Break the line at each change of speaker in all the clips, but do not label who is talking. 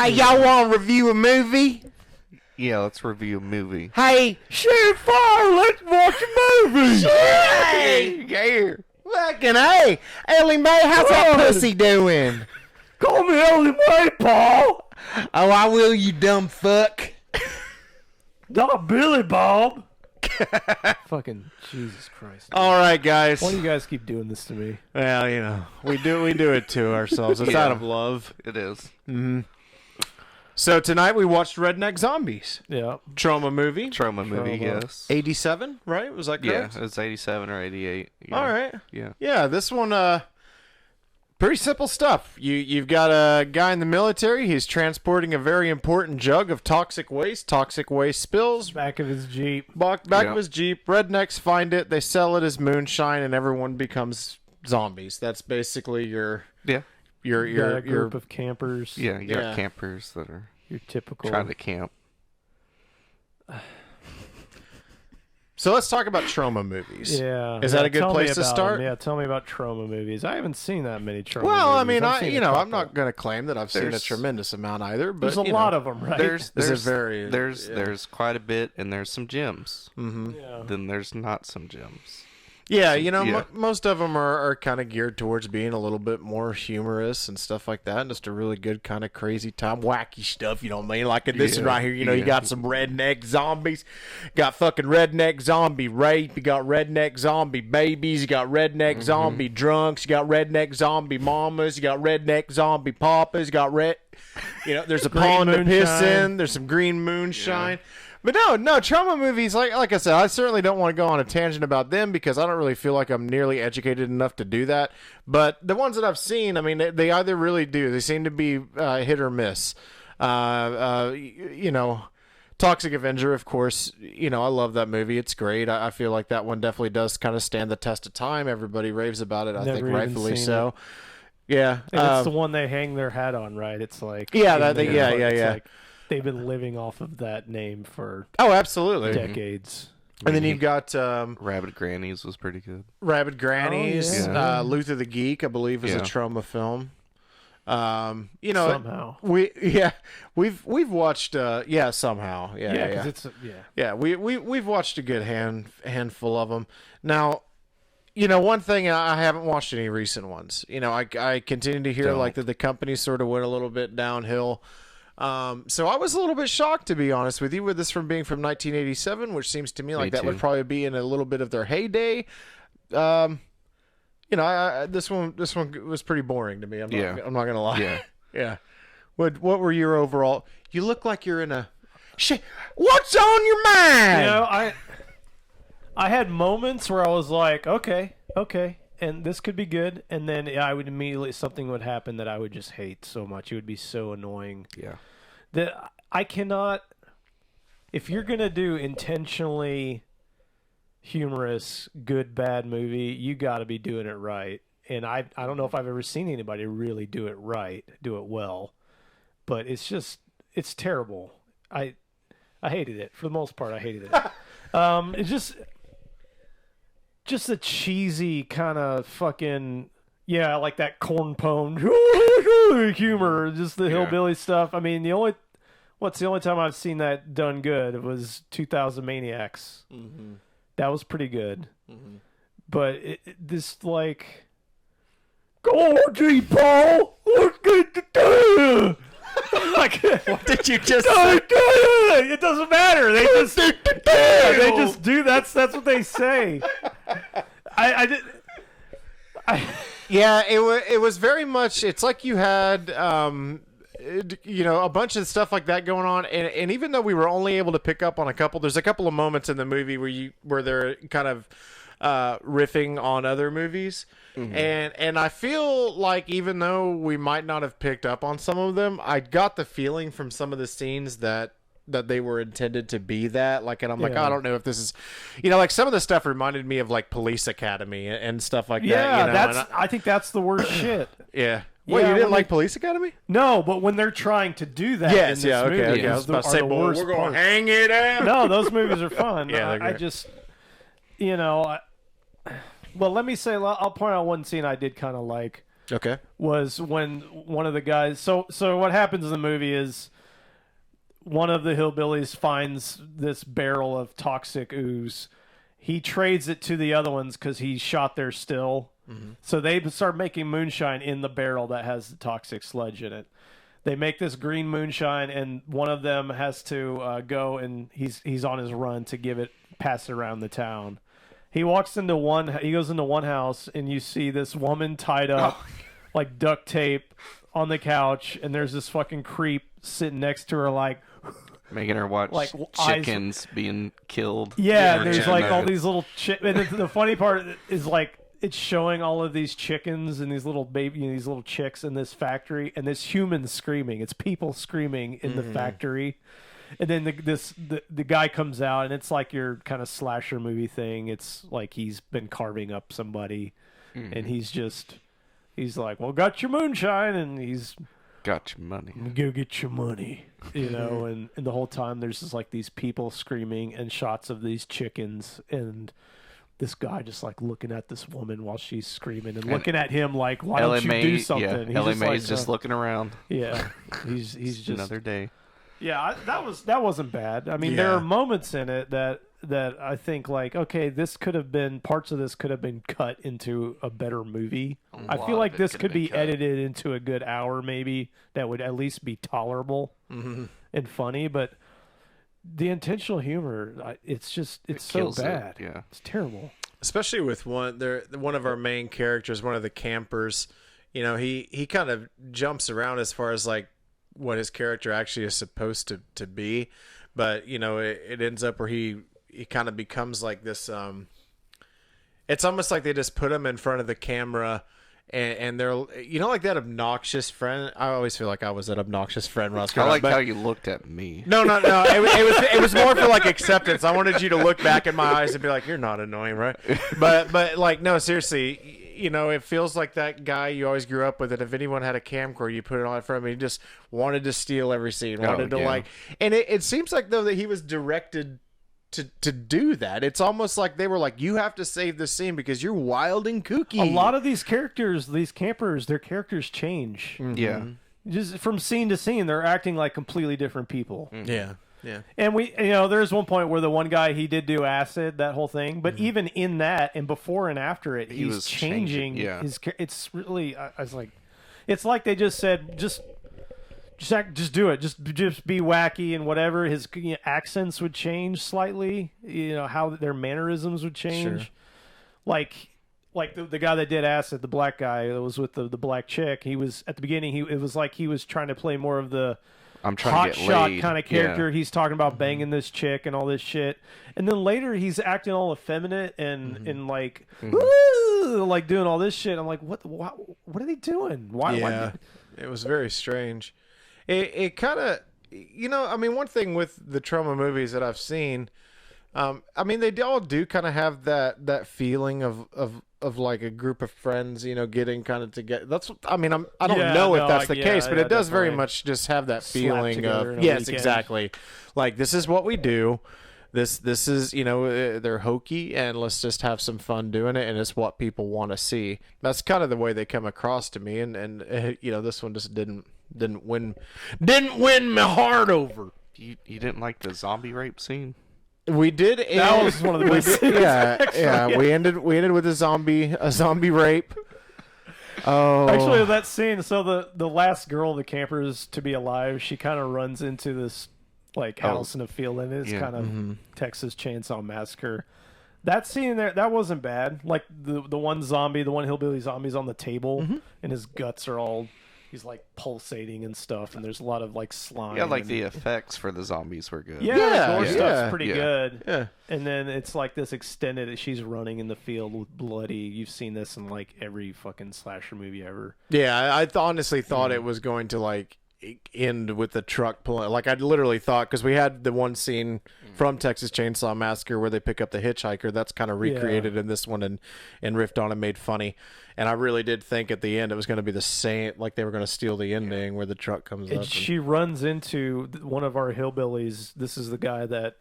Hey, y'all want to review a movie?
Yeah, let's review a movie.
Hey, shoot fire, let's watch a movie.
Hey, yeah.
Fucking hey, Ellie Mae, how's that pussy doing?
Call me Ellie Mae, Paul.
Oh, I will, you dumb fuck.
Not Billy Bob. Fucking Jesus Christ.
All right, guys.
Why do you guys keep doing this to me?
Well, you know, we do it to ourselves. It's out of love.
It is.
Mm-hmm. So tonight we watched Redneck Zombies.
Yeah.
Trauma movie.
Trauma movie,
Trauma.
yes.
87, right? Was that correct?
Yeah, it's 87 or 88. Yeah.
All right.
Yeah.
Yeah, this one, pretty simple stuff. You've got a guy in the military. He's transporting a very important jug of toxic waste. Toxic waste spills.
Back of his Jeep.
Back of his Jeep. Rednecks find it. They sell it as moonshine, and everyone becomes zombies. That's basically your
Got a group of campers.
Yeah, you got campers that are
Your typical.
trying to camp.
So let's talk about trauma movies.
Yeah.
Is that a good place to start?
Them. Yeah, tell me about trauma movies. I haven't seen that many trauma
Well,
movies.
I mean,
I've seen a
I'm
couple.
not going to claim that I've seen a
There's-
tremendous amount either, but
There's a lot of them, right?
There's quite a bit, and there's some gems.
Mm-hmm.
Yeah.
Then there's not some gems.
Yeah,
Yeah.
most of them are kind of geared towards being a little bit more humorous and stuff like that, and just a really good kind of crazy time, wacky stuff, you know what I mean? Like this
Yeah,
right here, you
yeah.
got some redneck zombies, got fucking redneck zombie rape, you got redneck zombie babies, you got redneck zombie drunks, you got redneck zombie mamas, you got redneck zombie papas, you got there's a pond to piss in, there's some green moonshine. But no, trauma movies, like I said, I certainly don't want to go on a tangent about them because I don't really feel like I'm nearly educated enough to do that. But the ones that I've seen, I mean, they either really do. They seem to be hit or miss. Toxic Avenger, of course, I love that movie. It's great. I feel like that one definitely does kind of stand the test of time. Everybody raves about it, I
Never
think
even
rightfully
seen
so.
it.
Yeah.
And it's the one they hang their hat on, right? It's like
Yeah,
it's
yeah.
like they've been living off of that name for
Oh, absolutely.
decades.
And then you've got
Rabid Grannies was pretty good.
Rabid Grannies,
Oh, yeah.
Luther the Geek, I believe, is a
Yeah.
trauma film.
Somehow.
We've watched somehow
Yeah, because it's
we've watched a good handful of them. Now, one thing, I haven't watched any recent ones. I continue to hear
Don't.
like that the company sort of went a little bit downhill. So I was a little bit shocked, to be honest with you, with this being from 1987, which seems to me like that would
too.
probably be in a little bit of their heyday. This one was pretty boring to me. I'm not gonna lie.
Yeah.
Yeah. What were your overall? You look like you're in a shit. What's on your mind?
I had moments where I was like, okay, and this could be good, and then I would immediately something would happen that I would just hate so much. It would be so annoying.
Yeah.
That I cannot. If you're gonna do intentionally humorous, good, bad movie, you got to be doing it right. And I don't know if I've ever seen anybody really do it right, do it well, but it's terrible. I hated it for the most part. I hated it. It's just a cheesy kind of fucking like that corn pone humor, just the hillbilly stuff. I mean, the only time I've seen that done good, it was 2000 Maniacs.
Mm-hmm.
That was pretty good.
Mm-hmm.
But this like, go on, G Paul, let's get the like,
What did you just say?
it doesn't matter. They just do that's what they say.
Yeah, it was very much. It's like you had a bunch of stuff like that going on, and even though we were only able to pick up on there's a couple of moments in the movie where they're kind of riffing on other movies, and I feel like even though we might not have picked up on some of them, I got the feeling from some of the scenes that they were intended to be that, like, and I'm like, I don't know if this is, like some of the stuff reminded me of like Police Academy and stuff like that.
Yeah, I think that's the worst shit.
Yeah. Wait, you didn't like Police Academy?
No, but when they're trying to do that,
Yes,
in this movie,
okay. I was about to say, boy, we're going to hang it out.
No, those movies are fun.
Yeah, they're
I
great.
just, well, let me say, I'll point out one scene I did kind of like.
Okay.
Was when one of the guys. So what happens in the movie is one of the hillbillies finds this barrel of toxic ooze. He trades it to the other ones because he shot their still. Mm-hmm. So they start making moonshine in the barrel that has the toxic sludge in it. They make this green moonshine, and one of them has to go, and he's on his run to pass it around the town. He goes into one house, and you see this woman tied up like duct tape on the couch, and there's this fucking creep sitting next to her, like
making her watch
like
chickens being killed.
Yeah, there's like all these little and the funny part is like it's showing all of these chickens and these little these little chicks in this factory, and this human screaming. It's people screaming in the factory. And then the guy comes out, and it's like your kind of slasher movie thing. It's like he's been carving up somebody, and he's like, well, got your moonshine, and he's
got your money.
Go get your money, and the whole time there's just like these people screaming and shots of these chickens, and this guy just like looking at this woman while she's screaming and looking at him like, why don't you do something?
Yeah, LMA's just looking around.
Yeah, he's just
another day.
Yeah, that wasn't bad. I mean, there are moments in it that I think like, okay, parts of this could have been cut into a better movie. I feel like this could be edited into a good hour, maybe, that would at least be tolerable and funny. But the intentional humor, it's so bad.
Yeah,
it's terrible.
Especially with one of our main characters, one of the campers. You know, he kind of jumps around as far as like what his character actually is supposed to be, but you know it ends up where he kind of becomes like this. It's almost like they just put him in front of the camera, and they're like that obnoxious friend. I always feel like I was that obnoxious friend when I was growing up.
I like how you looked at me.
No. It was more for like acceptance. I wanted you to look back in my eyes and be like, you're not annoying, right? But like, no, seriously. You know, it feels like that guy you always grew up with, and if anyone had a camcorder, you put it on in front of him, he just wanted to steal every scene, and it seems like, though, that he was directed to do that. It's almost like they were like, you have to save this scene because you're wild and kooky.
A lot of these characters, these campers, their characters change.
Mm-hmm.
Yeah.
Just from scene to scene, they're acting like completely different people.
Mm-hmm. Yeah. Yeah.
And there's one point where the one guy, he did do acid, that whole thing. But even in that, and before and after it, he's changing.
Yeah.
It's really, I was like, it's like they just said, just do it. Just be wacky and whatever. His accents would change slightly. You know, how their mannerisms would change.
Sure.
Like the guy that did acid, the black guy that was with the black chick. He was at the beginning. It was like he was trying to play more of the
I'm trying
hot
to get
shot
laid
kind of character.
Yeah.
He's talking about banging this chick and all this shit, and then later he's acting all effeminate and like woo, like doing all this shit. I'm like, what are they doing? Why?
It was very strange. It kind of, I mean, one thing with the trauma movies that I've seen, I mean, they all do kind of have that feeling of like a group of friends, getting kind of together. That's, I mean, I don't know if that's the case, but it does very much just have that feeling of, yes, exactly. Like, this is what we do. This is, they're hokey, and let's just have some fun doing it, and it's what people want to see. That's kind of the way they come across to me, and this one just didn't win my heart over.
You didn't like the zombie rape scene?
We did.
That was one of the best scenes.
Yeah. We ended with a zombie rape. Oh,
actually, that scene. So the last girl, the campers to be alive, she kind of runs into this like house in a field, and it's kind of Texas Chainsaw Massacre. That scene there, that wasn't bad. Like the one hillbilly zombie's on the table, and his guts are all. He's like pulsating and stuff, and there's a lot of like slime.
Yeah, like the effects for the zombies were good.
Yeah, the gore stuff's pretty good.
Yeah.
And then it's like this extended. She's running in the field with bloody. You've seen this in like every fucking slasher movie ever.
Yeah, I honestly thought it was going to like end with the truck pulling. Like I literally thought, because we had the one scene from Texas Chainsaw Massacre where they pick up the hitchhiker. That's kind of recreated in this one and riffed on and made funny. And I really did think at the end it was going to be the same, like they were going to steal the ending where the truck comes up.
She runs into one of our hillbillies. This is the guy that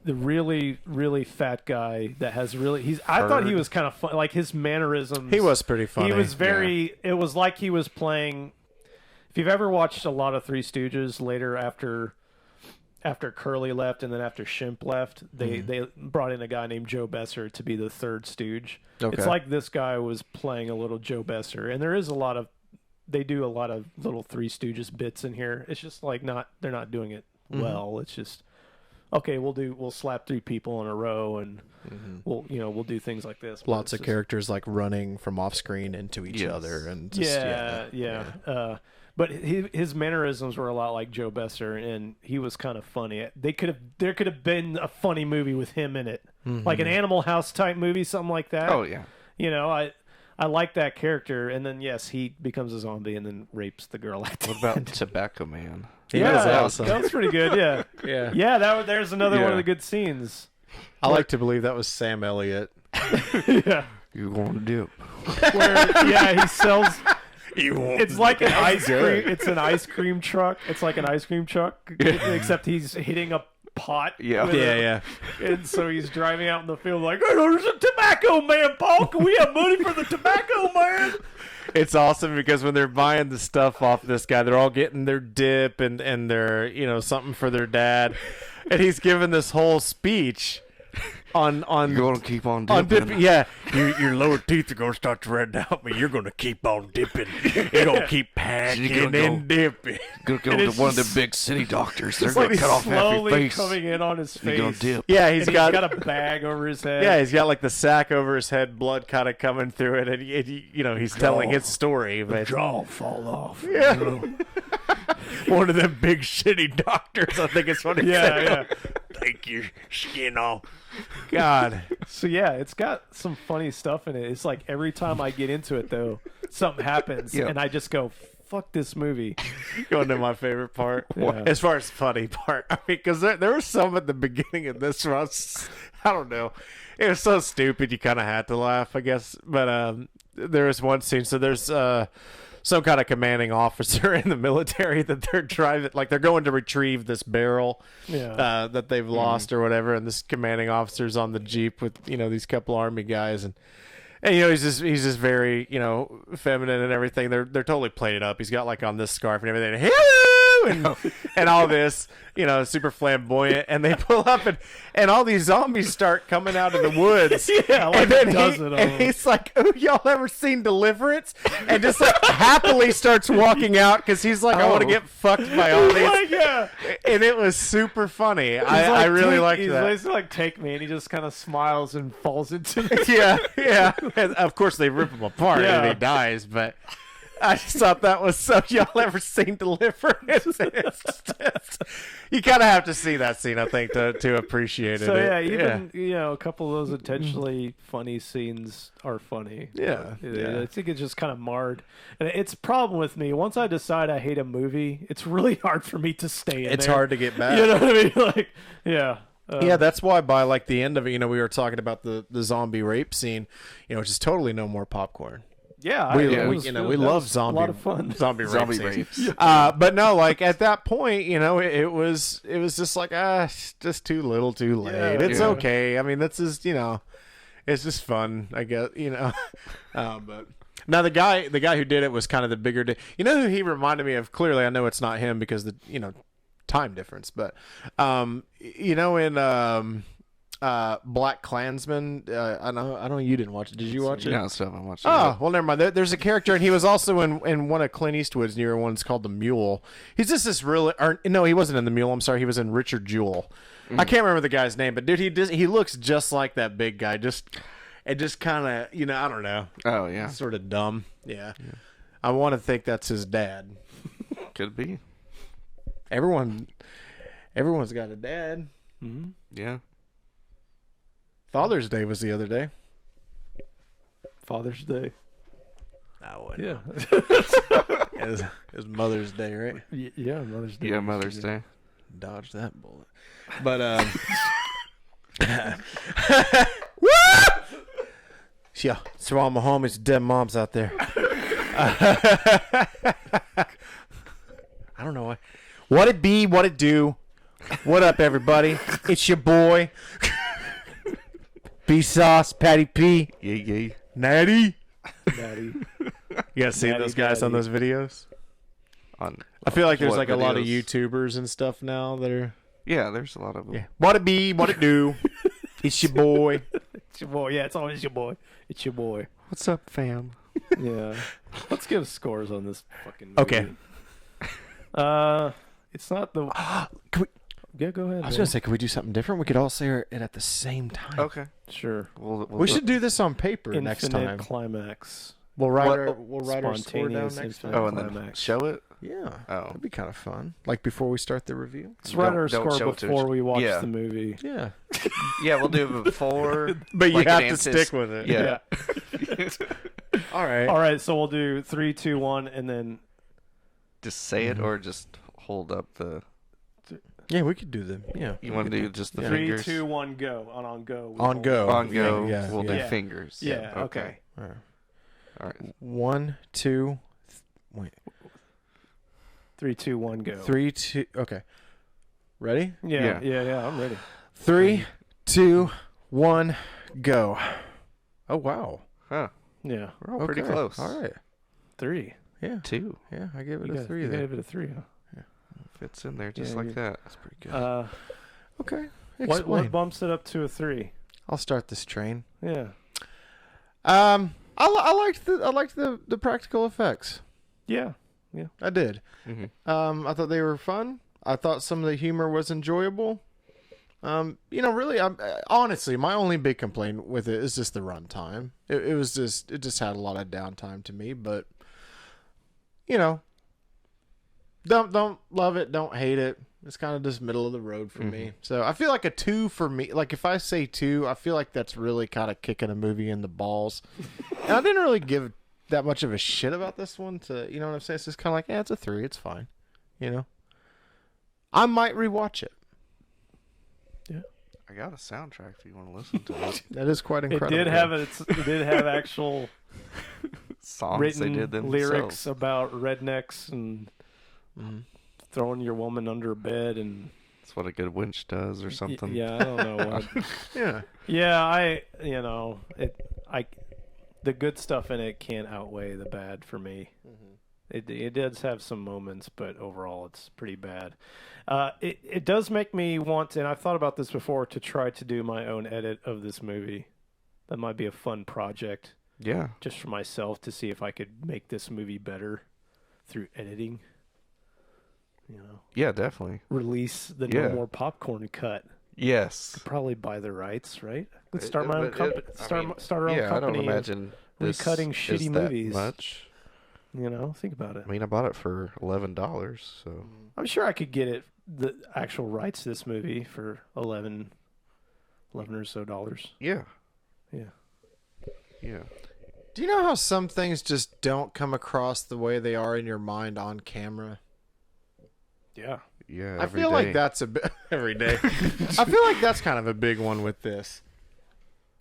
the really really fat guy that has really I thought he was kind of fun, like his mannerisms.
He was pretty funny.
He was very. It was like he was playing. If you've ever watched a lot of Three Stooges later after Curly left and then after Shemp left, they brought in a guy named Joe Besser to be the third Stooge.
Okay.
It's like this guy was playing a little Joe Besser, and there is a lot of. They do a lot of little Three Stooges bits in here. It's just like they're not doing it well. It's just okay. We'll slap 3 people in a row and we'll do things like this.
Lots of characters like running from off screen into each other and just,
but his mannerisms were a lot like Joe Besser, and he was kind of funny. There could have been a funny movie with him in it, like an Animal House type movie, something like that.
Oh yeah.
I like that character, and then yes, he becomes a zombie and then rapes the girl. What
about Tobacco Man?
Yeah,
that was
awesome.
That was pretty good. Yeah,
yeah.
There's another one of the good scenes.
I like to believe that was Sam Elliott.
Yeah,
You want to dip?
Where he sells. It's like an ice cream.
good.
It's an ice cream truck. It's like an ice cream truck, except he's hitting a pot.
Yeah.
And so he's driving out in the field like, "Hey, there's a tobacco man, Paul. Can we have money for the tobacco man?"
It's awesome because when they're buying the stuff off this guy, they're all getting their dip and their something for their dad, and he's giving this whole speech on
You're gonna keep on
on
dipping.
dipping. Yeah, your lower teeth are gonna start to red out, but you're gonna keep on dipping. You're gonna keep packing and dipping.
Gonna go to one of the big city doctors. They're
It's
gonna
like
cut off half your
slowly
face.
coming in on his
You're
face.
gonna dip.
Yeah,
He's got a bag over his head.
Yeah, he's got like the sack over his head, blood kind of coming through it, and he's telling his story. But
jaw fall off.
yeah, one of them big shitty doctors. I think it's what he said.
Yeah.
Take your skin off. God.
So yeah, it's got some funny stuff in it. It's like every time I get into it though, something happens, and I just go, "Fuck this movie."
Going to my favorite part,
Yeah.
as far as funny part. I mean, because there was some at the beginning of this one. I don't know. It was so stupid, you kind of had to laugh, I guess. But there was one scene. So there's some kind of commanding officer in the military that they're driving, like they're going to retrieve this barrel that they've lost or whatever, and this commanding officer's on the Jeep with these couple army guys, and he's just very feminine and everything. They're totally played it up. He's got like on this scarf and everything. Hello! And all this, super flamboyant, and they pull up and all these zombies start coming out of the woods.
Yeah, like
and then
a dozen of them.
he's like, "Oh, y'all ever seen Deliverance?" And just like happily starts walking out because he's like, "I want to get fucked by all these."
Like, yeah.
And it was super funny. I really liked
he's
that.
He's like, "Take me," and he just kind of smiles and falls into me.
Yeah. And of course, they rip him apart and he dies, but I just thought that was so. Y'all ever seen Deliverance? You kind of have to see that scene, I think, to appreciate it.
So yeah, even a couple of those intentionally funny scenes are funny.
Yeah.
I think it's just kind of marred, and it's a problem with me. Once I decide I hate a movie, it's really hard for me to stay in.
It's
there.
hard to get back.
You know what I mean? Like, yeah.
Yeah, that's why by like the end of it, we were talking about the zombie rape scene, which is totally no more popcorn.
Yeah,
We
we
love
a lot of fun.
zombie
Zombie
rapes.
rapes.
But no, like at that point, it was just like it's just too little, too late.
Yeah.
It's
Yeah.
okay. I mean, that's just it's just fun, I guess. But now the guy who did it was kind of the bigger. Who he reminded me of? Clearly, I know it's not him because the time difference, but in Black Klansman. I know you didn't watch it. Did you watch it?
Yeah, stuff I watched.
Oh, well, never mind. There's a character, and he was also in one of Clint Eastwood's newer ones called The Mule. He wasn't in The Mule. I'm sorry. He was in Richard Jewell. I can't remember the guy's name, but dude, he looks just like that big guy. Just kind of, I don't know.
Oh yeah,
Sort of dumb. Yeah. I want to think that's his dad.
could be.
Everyone's got a dad.
Mm-hmm.
Yeah.
Father's Day was the other day.
Father's Day.
Oh,
Yeah.
It was Mother's Day, right?
Yeah, Mother's Day.
Yeah, Mother's Day.
Dodge that bullet. But woo! Yeah, so all my homies, dead moms out there. I don't know what it be, what it do, What up, everybody? It's your boy, B Sauce, Patty P,
Yeah.
Natty.
Natty.
You guys see
Natty
those guys on
Daddy.
those videos?
On
I feel like there's
what
like a lot of
videos?
YouTubers and stuff now that are.
Yeah, there's a lot of them.
Yeah. What it be? What it do? It's your boy.
It's your boy. Yeah, it's always your boy. It's your boy.
What's up, fam?
Yeah. Let's give scores on this fucking movie.
Okay.
It's not the.
Can we,
Yeah, go ahead.
I was
man.
gonna say, can we do something different? We could all say it at the same time.
Okay.
Sure.
We should do this on paper next
Infinite
time.
Climax.
We'll write
What-
our score down
Spontaneous
next
infinite
time.
Oh, and then
climax.
show it.
Yeah.
Oh.
That'd be kind of fun. Like before we start the review.
Let's write our
Don't
score
show it to
before
us.
we watch
Yeah.
the movie.
Yeah.
Yeah, we'll do it before.
But you
like
have
an
to stick with it.
Yeah.
All right.
All right, so we'll do 3, 2, 1, and then
Just say it or just hold up the.
Yeah, we could do them. Yeah.
You want to do just the
3,
fingers?
2, 1, go. On go. we
On
hold-
go.
On go.
Yeah,
we'll do
yeah.
fingers.
Yeah. Okay.
All right.
All right.
1, 2, wait.
3, 2, 1, go.
3, 2. Okay. Ready?
Yeah.
Yeah.
Yeah. I'm ready.
3, 2, 1, go. Oh wow.
Huh.
Yeah.
We're all pretty
Okay.
close.
All right.
3.
Yeah.
2
Yeah. I gave it
You
a
got
3
you
there.
gave it a 3. Huh?
fits in there just
Yeah,
like
you-
that.
That's pretty good. Okay.
What
Explain.
bumps it up to a 3?
I'll start this train.
Yeah.
I liked the practical effects.
Yeah.
I did.
Mm-hmm.
I thought they were fun. I thought some of the humor was enjoyable. Really, honestly, my only big complaint with it is just the runtime. It just had a lot of downtime to me, but don't love it, don't hate it. It's kind of just middle of the road for me. So I feel like a 2 for me. Like if I say 2, I feel like that's really kind of kicking a movie in the balls. And I didn't really give that much of a shit about this one. You know what I'm saying? It's just kind of like, it's a 3. It's fine. I might rewatch it.
I got a soundtrack if you want to listen to it.
That is quite incredible.
It did have actual
Songs
written
they did themselves.
lyrics about rednecks and throwing your woman under a bed and
That's what a good winch does, or something.
yeah, I don't know what.
Yeah.
Yeah, the good stuff in it can't outweigh the bad for me. It does have some moments, but overall it's pretty bad. It does make me want, and I've thought about this before, to try to do my own edit of this movie. That might be a fun project
Yeah.
just for myself to see if I could make this movie better through editing.
Yeah, definitely.
Release the
Yeah.
No More Popcorn cut.
Yes.
Probably buy the rights, right? Let's
It-
start my own
but
company.
it- I
Start
mean,
our own
Yeah, I
company.
don't imagine this
recutting
is
shitty
that
movies.
much.
Think about it.
I mean, I bought it for $11, so
I'm sure I could get the actual rights to this movie for $11 or so dollars.
yeah,
Yeah.
yeah.
Do you know how some things just don't come across the way they are in your mind on camera?
Yeah.
Yeah,
I
every
feel like
day.
that's a bit every day. I feel like that's kind of a big one with this.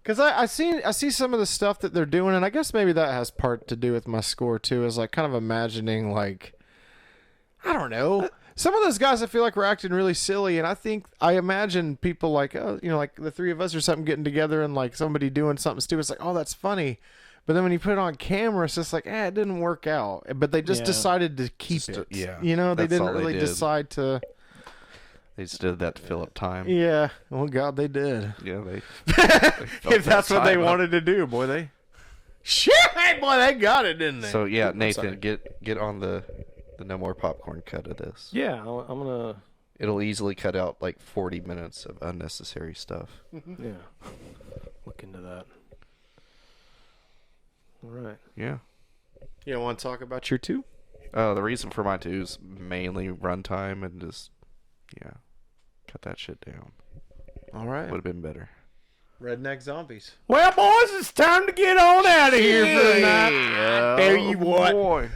Because I see some of the stuff that they're doing, and I guess maybe that has part to do with my score too, is like kind of imagining like, I don't know. Some of those guys I feel like were acting really silly, and I imagine people like, like the three of us or something getting together and like somebody doing something stupid. It's like, oh, that's funny. But then when you put it on camera, it's just like, it didn't work out. But they just
Yeah.
decided to keep
Just
it.
yeah.
They
That's
didn't
all they
really
did.
decide to.
They just did that to fill up time.
Yeah. Oh God, they did.
Yeah, they.
If that's what they wanted to do, boy, they. Shit, boy, they got it, didn't they?
So yeah,
sorry.
Nathan, get on the No More Popcorn cut of this.
Yeah, I'm gonna.
It'll easily cut out like 40 minutes of unnecessary stuff.
Yeah. Look into that. All right.
Yeah.
You don't want to talk about your 2?
The reason for my 2 is mainly runtime and just cut that shit down.
All right.
Would have been better.
Redneck zombies.
Well, boys, it's time to get on out of here for the night.
Tell you what.
Boy.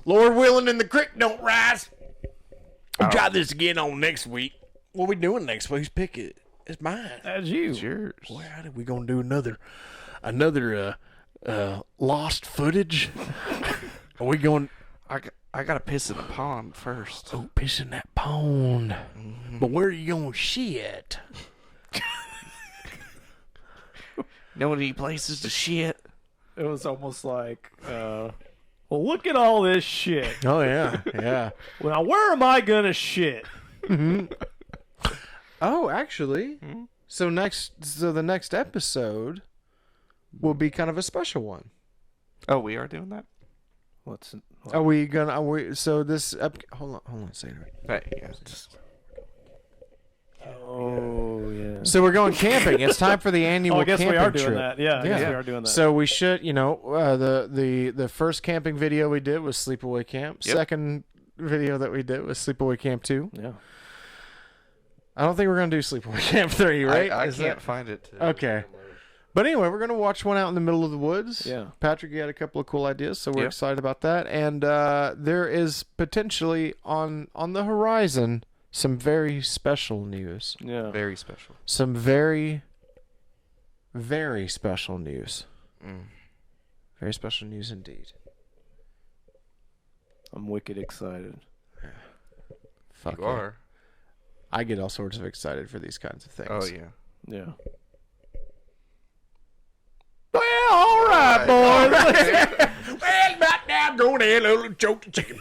Lord willing, and the creek don't rise. We'll try this again on next week. What we doing next week's pick? It's mine.
That's you.
It's yours.
Boy, how did we gonna do another lost footage? Are we going?
I gotta piss in the pond first.
Oh, piss in that pond. But where are you gonna shit?
Know any places to shit?
It was almost like, well, look at all this shit.
Oh yeah, yeah.
Well, where am I gonna shit?
Oh, actually, so the next episode will be kind of a special one.
Oh, we are doing that?
What's it?
Are we gonna? Are we? So this. Hold on a second.
Right, yeah.
Oh yeah.
So we're going camping. It's time for the annual.
Oh, I guess we
camping
are doing
trip.
that. Yeah, I guess we are doing that.
So we should, the first camping video we did was Sleepaway Camp.
Yep.
Second video that we did was Sleepaway Camp 2.
yeah.
I don't think we're gonna do Sleepaway Camp 3, right?
I
Is
can't
that-
find it.
Okay. But anyway, we're gonna watch one out in the middle of the woods.
Yeah.
Patrick, you had a couple of cool ideas, so we're
Yep.
excited about that. And there is potentially on the horizon some very special news.
Yeah.
Very special.
Some very, very special news. Very special news indeed.
I'm wicked excited.
Fuck
You
yeah.
are.
I get all sorts of excited for these kinds of things.
Oh, yeah.
Yeah.
Well, all right, boys. Well, about now, go there, little joke chicken.